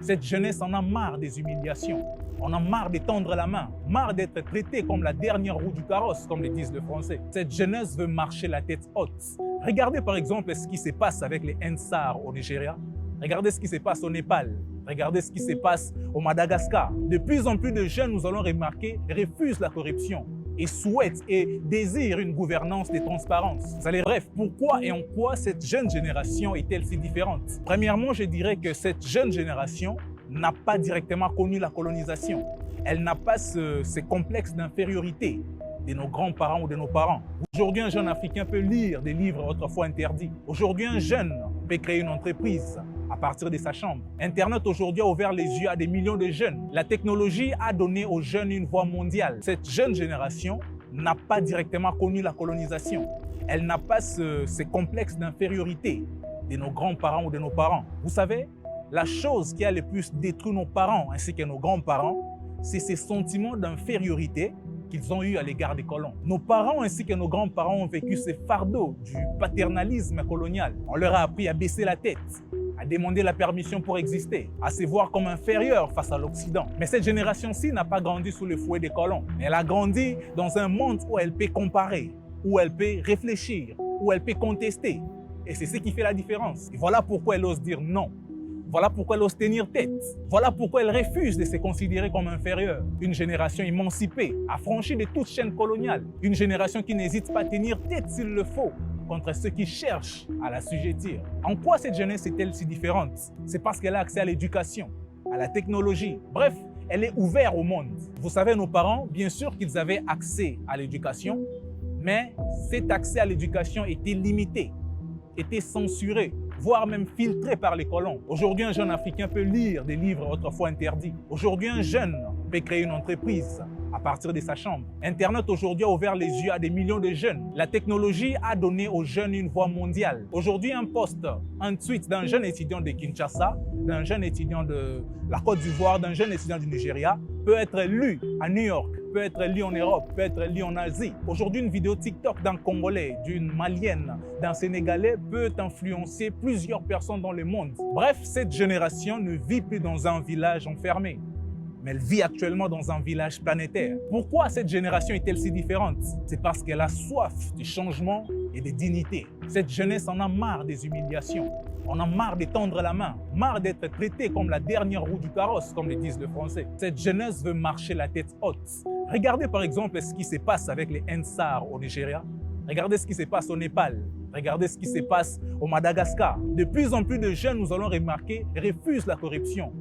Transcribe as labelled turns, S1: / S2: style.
S1: Cette jeunesse en a marre des humiliations. On a marre de tendre la main, marre d'être traité comme la dernière roue du carrosse, comme le disent les Français. Cette jeunesse veut marcher la tête haute. Regardez par exemple ce qui se passe avec les Ensar au Nigeria. Regardez ce qui se passe au Népal. Regardez ce qui se passe au Madagascar. De plus en plus de jeunes, nous allons remarquer, refusent la corruption et souhaitent et désirent une gouvernance de transparence. Bref, pourquoi et en quoi cette jeune génération est-elle si différente? Premièrement, je dirais que cette jeune génération n'a pas directement connu la colonisation. Elle n'a pas ce complexe d'infériorité de nos grands-parents ou de nos parents. Aujourd'hui, un jeune Africain peut lire des livres autrefois interdits. Aujourd'hui, un jeune peut créer une entreprise à partir de sa chambre. Internet aujourd'hui a ouvert les yeux à des millions de jeunes. La technologie a donné aux jeunes une voix mondiale. Cette jeune génération n'a pas directement connu la colonisation. Elle n'a pas ce complexe d'infériorité de nos grands-parents ou de nos parents. Vous savez, la chose qui a le plus détruit nos parents ainsi que nos grands-parents, c'est ces sentiments d'infériorité qu'ils ont eu à l'égard des colons. Nos parents ainsi que nos grands-parents ont vécu ces fardeaux du paternalisme colonial. On leur a appris à baisser la tête, à demander la permission pour exister, à se voir comme inférieur face à l'Occident. Mais cette génération-ci n'a pas grandi sous le fouet des colons. Elle a grandi dans un monde où elle peut comparer, où elle peut réfléchir, où elle peut contester. Et c'est ce qui fait la différence. Et voilà pourquoi elle ose dire non. Voilà pourquoi elle ose tenir tête. Voilà pourquoi elle refuse de se considérer comme inférieure. Une génération émancipée, affranchie de toute chaîne coloniale. Une génération qui n'hésite pas à tenir tête s'il le faut contre ceux qui cherchent à l'assujettir. En quoi cette jeunesse est-elle si différente? C'est parce qu'elle a accès à l'éducation, à la technologie. Bref, elle est ouverte au monde. Vous savez, nos parents, bien sûr qu'ils avaient accès à l'éducation, mais cet accès à l'éducation était limité, était censuré, voire même filtré par les colons. Aujourd'hui, un jeune Africain peut lire des livres autrefois interdits. Aujourd'hui, un jeune peut créer une entreprise à partir de sa chambre. Internet aujourd'hui a ouvert les yeux à des millions de jeunes. La technologie a donné aux jeunes une voix mondiale. Aujourd'hui, un post, un tweet d'un jeune étudiant de Kinshasa, d'un jeune étudiant de la Côte d'Ivoire, d'un jeune étudiant du Nigeria, peut être lu à New York, peut être lu en Europe, peut être lu en Asie. Aujourd'hui, une vidéo TikTok d'un Congolais, d'une Malienne, d'un Sénégalais peut influencer plusieurs personnes dans le monde. Bref, cette génération ne vit plus dans un village enfermé, mais elle vit actuellement dans un village planétaire. Pourquoi cette génération est-elle si différente? C'est parce qu'elle a soif de changement et de dignité. Cette jeunesse en a marre des humiliations. On a marre de tendre la main, marre d'être traité comme la dernière roue du carrosse, comme le disent les Français. Cette jeunesse veut marcher la tête haute. Regardez par exemple ce qui se passe avec les Ensar au Nigeria. Regardez ce qui se passe au Népal. Regardez ce qui se passe au Madagascar. De plus en plus de jeunes, nous allons remarquer, refusent la corruption